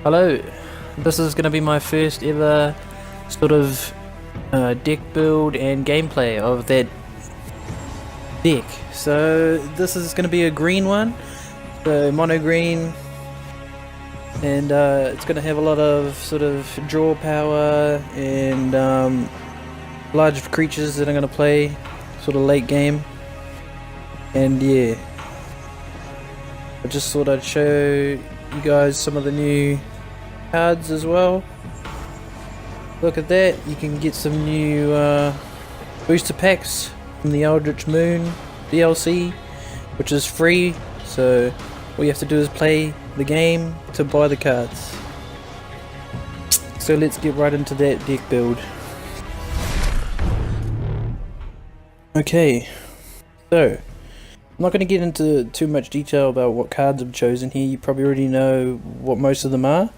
Hello, this is going to be my first ever sort of deck build and gameplay of that deck. So this is going to be a green one, so mono green, and it's going to have a lot of sort of draw power and large creatures that I'm going to play sort of late game. And yeah, I just thought I'd show you guys some of the new cards as well. Look at that, you can get some new booster packs from the Eldrich Moon DLC, which is free, so all you have to do is play the game to buy the cards. So let's get right into that deck build. Okay, so I'm not going to get into too much detail about what cards I've chosen here. You probably already know what most of them are.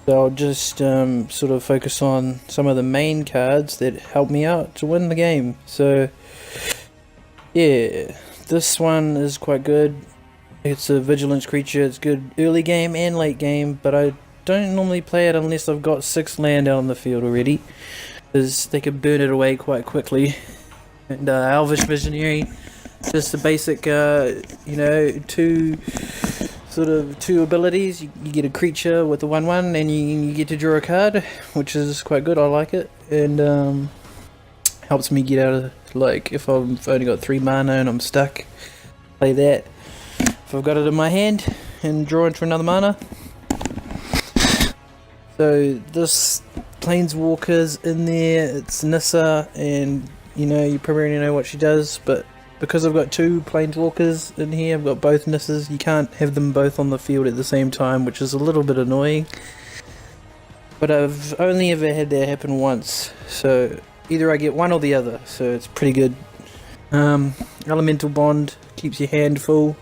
So I'll just sort of focus on some of the main cards that help me out to win the game. So yeah, this one is quite good. It's a vigilance creature. It's good early game and late game, but I don't normally play it unless I've got 6 land out on the field already, because they can burn it away quite quickly. And Elvish Visionary, just the basic, two abilities. You get a creature with a 1/1 and you get to draw a card, which is quite good. I like it, and helps me get out of, like, if I've only got 3 mana and I'm stuck, play that. If I've got it in my hand and draw into another mana. So this Planeswalker's in there. It's Nissa, and you probably already know what she does, but because I've got 2 Planeswalkers in here, I've got both Nissas. You can't have them both on the field at the same time, which is a little bit annoying. But I've only ever had that happen once, so either I get one or the other, so it's pretty good. Elemental Bond keeps your hand full.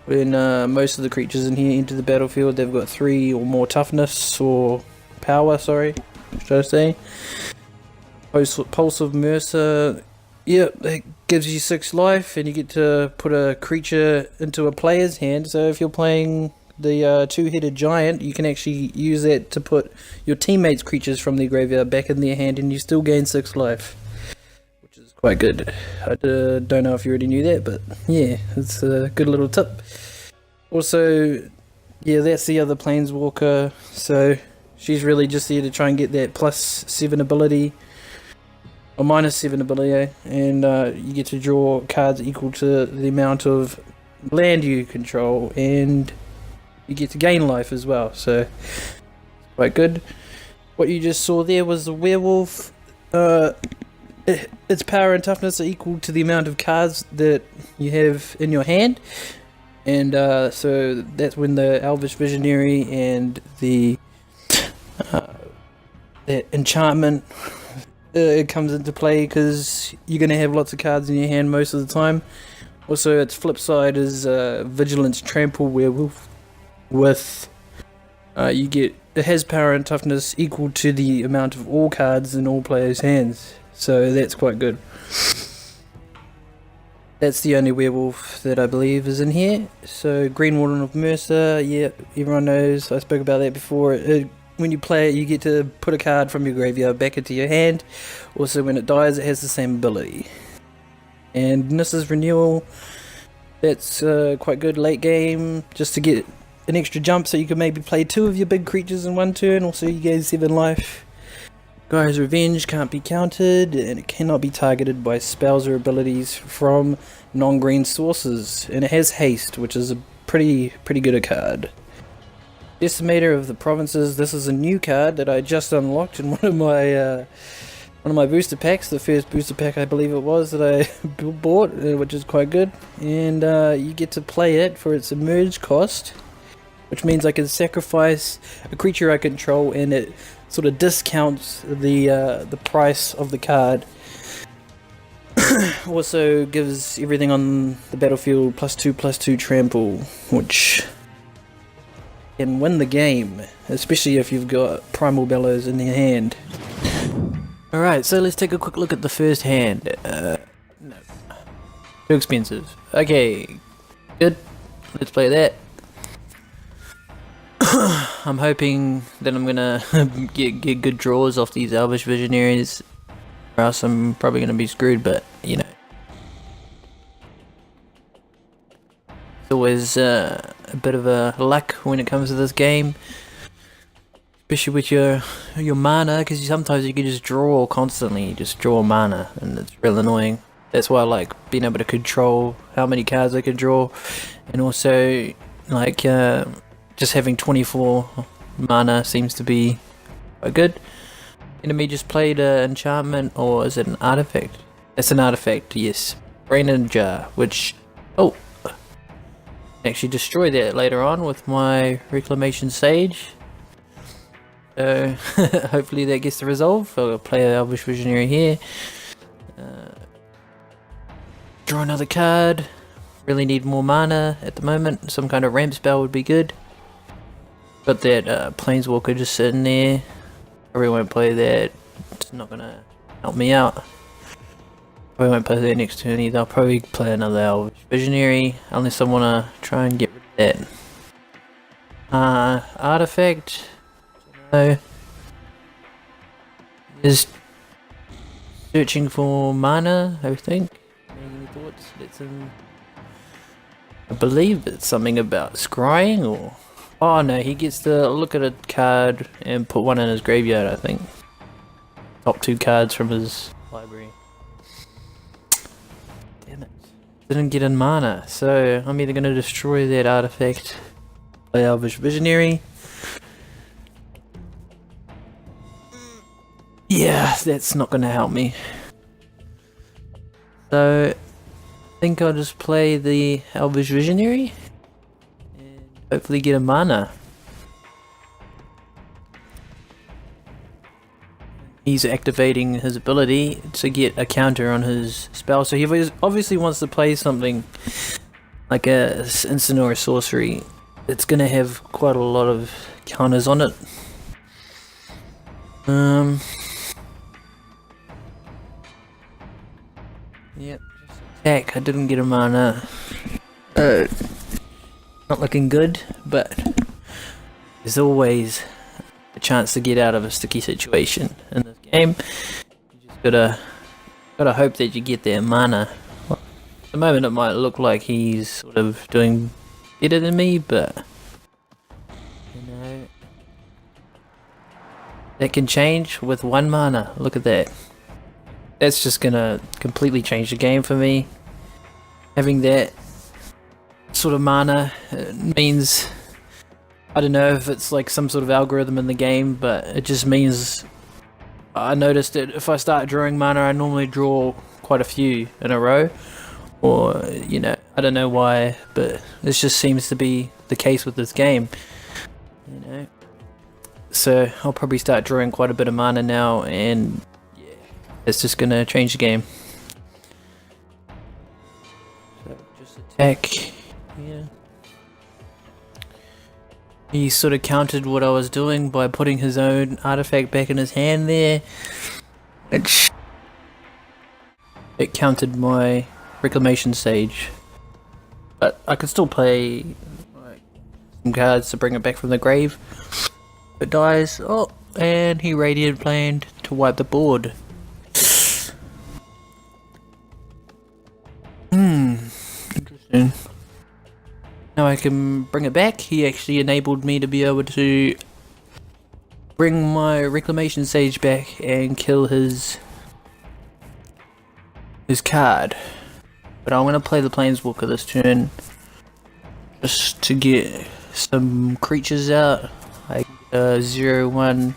When most of the creatures in here enter the battlefield, they've got 3 or more toughness, or power, sorry, should I say. Pulse of Mercer. Yep, that gives you 6 life, and you get to put a creature into a player's hand. So if you're playing the 2-headed giant, you can actually use that to put your teammates' creatures from their graveyard back in their hand, and you still gain 6 life, which is quite good. I don't know if you already knew that, but yeah, it's a good little tip. Also, yeah, that's the other Planeswalker, so she's really just there to try and get that +7 ability. Or -7 ability, and you get to draw cards equal to the amount of land you control, and you get to gain life as well, so quite good. What you just saw there was the werewolf. Its power and toughness are equal to the amount of cards that you have in your hand, and so that's when the Elvish Visionary and the that enchantment it comes into play, because you're going to have lots of cards in your hand most of the time. Also, its flip side is Vigilance Trample Werewolf with it has power and toughness equal to the amount of all cards in all players' hands, so that's quite good. That's the only werewolf that I believe is in here. So Green Warden of Mercer, yeah, everyone knows, I spoke about that before. When you play it, you get to put a card from your graveyard back into your hand. Also, when it dies, it has the same ability. And Nissa's Renewal, that's quite good late game, just to get an extra jump, so you can maybe play 2 of your big creatures in one turn. Also, you gain 7 life. Guy's Revenge can't be countered, and it cannot be targeted by spells or abilities from non-green sources. And it has haste, which is a pretty good a card. Estimator of the Provinces. This is a new card that I just unlocked in one of my booster packs, the first booster pack I believe it was that I bought, which is quite good. And you get to play it for its emerge cost, which means I can sacrifice a creature I control, and it sort of discounts the price of the card. Also gives everything on the battlefield +2/+2 trample, which can win the game, especially if you've got Primal Bellows in your hand. Alright, so let's take a quick look at the first hand. No. Too expensive. Okay, good. Let's play that. I'm hoping that I'm gonna get good draws off these Elvish Visionaries, or else I'm probably gonna be screwed. But you know, it's always a bit of a luck when it comes to this game, especially with your mana, because sometimes you can just draw constantly. You just draw mana, and it's real annoying. That's why I like being able to control how many cards I can draw, and also like just having 24 mana seems to be quite good. Enemy just played an enchantment, or is it an artifact? It's an artifact, yes. Brain in a Jar, which actually destroy that later on with my Reclamation Sage. So hopefully that gets the resolve. I'll play an Elvish Visionary here. Draw another card. Really need more mana at the moment. Some kind of ramp spell would be good. Got that Planeswalker just sitting there. Probably won't play that. It's not gonna help me out. Probably won't play that next turn either. I'll probably play another Elvish Visionary unless I wanna try and get rid of that. Artifact. No. Is searching for mana, I think. Any thoughts? I believe it's something about scrying, or oh no, he gets to look at a card and put one in his graveyard, I think. Top 2 cards from his library. Damn it. Didn't get in mana, so I'm either gonna destroy that artifact, play Elvish Visionary. Yeah, that's not gonna help me. So I think I'll just play the Elvish Visionary and hopefully get a mana. He's activating his ability to get a counter on his spell, so he obviously wants to play something like a instant or a sorcery. It's gonna have quite a lot of counters on it. Yep. Attack. I didn't get a mana. Not looking good, but there's always a chance to get out of a sticky situation in this game. You just gotta hope that you get that mana. Well, at the moment it might look like he's sort of doing better than me, but you know, that can change with 1 mana. Look at that. That's just gonna completely change the game for me. Having that sort of mana means, I don't know if it's like some sort of algorithm in the game, but it just means I noticed that if I start drawing mana, I normally draw quite a few in a row, or you know, I don't know why, but this just seems to be the case with this game, you know. So I'll probably start drawing quite a bit of mana now, and it's just gonna change the game. So just attack. Yeah. He sort of countered what I was doing by putting his own artifact back in his hand there. It countered my Reclamation Sage. But I could still play like some cards to bring it back from the grave. It dies. Oh, and he Radiant Planned to wipe the board. Interesting. Now I can bring it back. He actually enabled me to be able to bring my Reclamation Sage back and kill his card. But I'm gonna play the Planeswalker this turn just to get some creatures out, like 0/1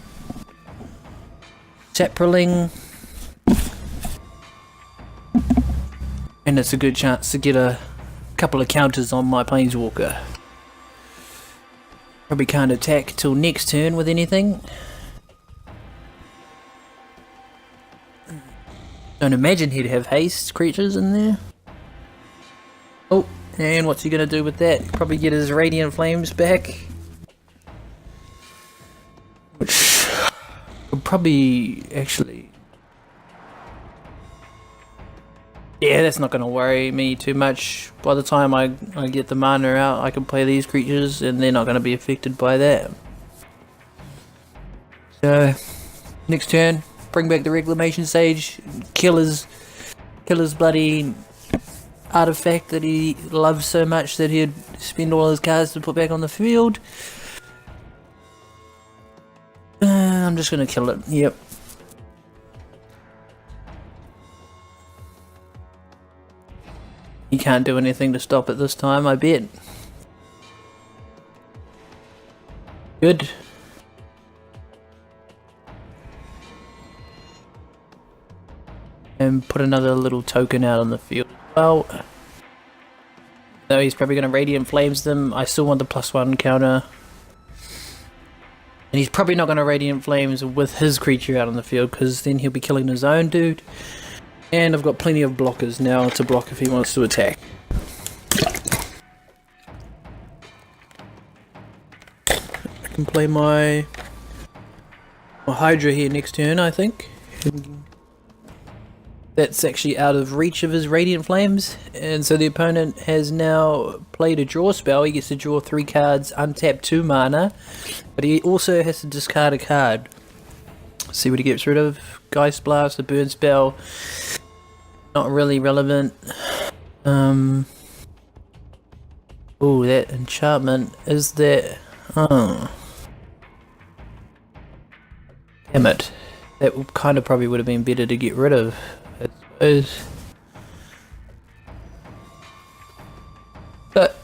Saproling. And it's a good chance to get a couple of counters on my Planeswalker. Probably can't attack till next turn with anything. Don't imagine he'd have haste creatures in there. Oh, and what's he gonna do with that? Probably get his Radiant Flames back. Which would probably actually Yeah, that's not going to worry me too much. By the time I get the mana out, I can play these creatures and they're not going to be affected by that. So, next turn, bring back the Reclamation Sage, kill his bloody artifact that he loves so much that he'd spend all his cards to put back on the field. I'm just going to kill it, yep. He can't do anything to stop it this time, I bet. Good. And put another little token out on the field. Well, though he's probably going to Radiant Flames them, I still want the +1 counter. And he's probably not going to Radiant Flames with his creature out on the field, because then he'll be killing his own dude. And I've got plenty of blockers now to block if he wants to attack. I can play my Hydra here next turn, I think. That's actually out of reach of his Radiant Flames, and so the opponent has now played a draw spell. He gets to draw 3 cards, untap 2 mana, but he also has to discard a card. See what he gets rid of. Geist Blast, a burn spell. Not really relevant. Oh, that enchantment is that. Oh, damn it! That kind of probably would have been better to get rid of, I suppose. But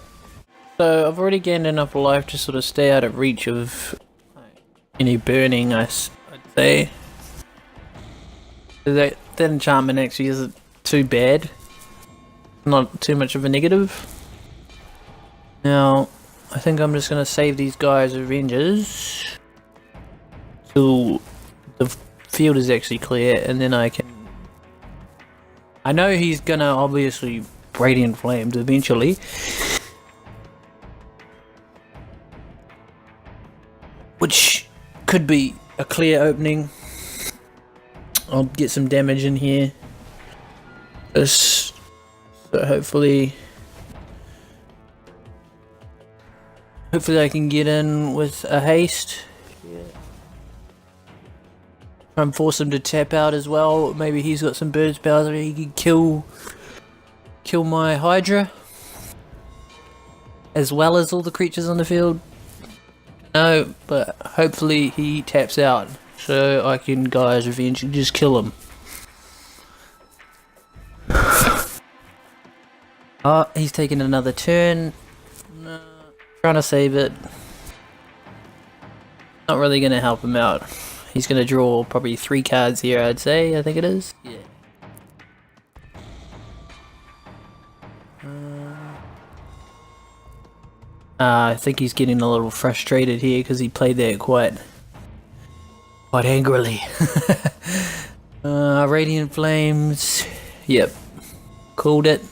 so I've already gained enough life to sort of stay out of reach of any burning. I'd say that enchantment actually isn't too bad, not too much of a negative. Now I think I'm just going to save these guys Avengers till the field is actually clear, and then I know he's going to obviously Radiant Flames eventually, which could be a clear opening. I'll get some damage in here. So hopefully I can get in with a haste. Yeah. Try and force him to tap out as well. Maybe he's got some bird spells where he can kill my Hydra as well as all the creatures on the field. No, but hopefully he taps out so I can Gaia's Revenge and just kill him. Oh, he's taking another turn. No, trying to save it. Not really going to help him out. He's going to draw probably 3 cards here, I'd say. I think it is. Yeah. I think he's getting a little frustrated here because he played that quite angrily. Radiant Flames. Yep. Called it.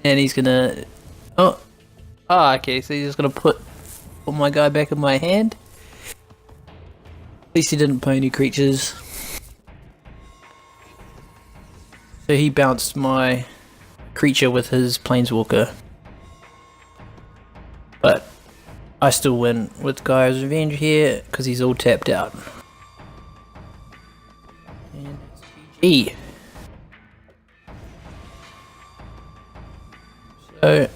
And he's gonna... Oh, okay, so he's just gonna put my guy back in my hand. At least he didn't play any creatures. So he bounced my creature with his Planeswalker. But I still win with Gaia's Revenge here, because he's all tapped out. And it's GG. So,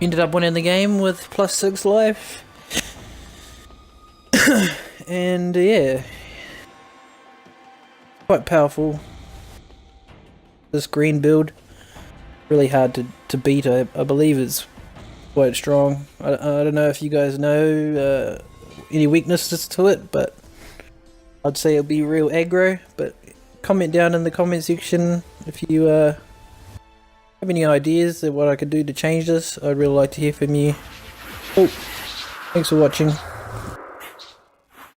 ended up winning the game with +6 life. And yeah, quite powerful. This green build, really hard to beat. I believe it's quite strong. I don't know if you guys know any weaknesses to it, but I'd say it'll be real aggro. But comment down in the comment section if you have any ideas of what I could do to change this. I'd really like to hear from you. Oh, thanks for watching.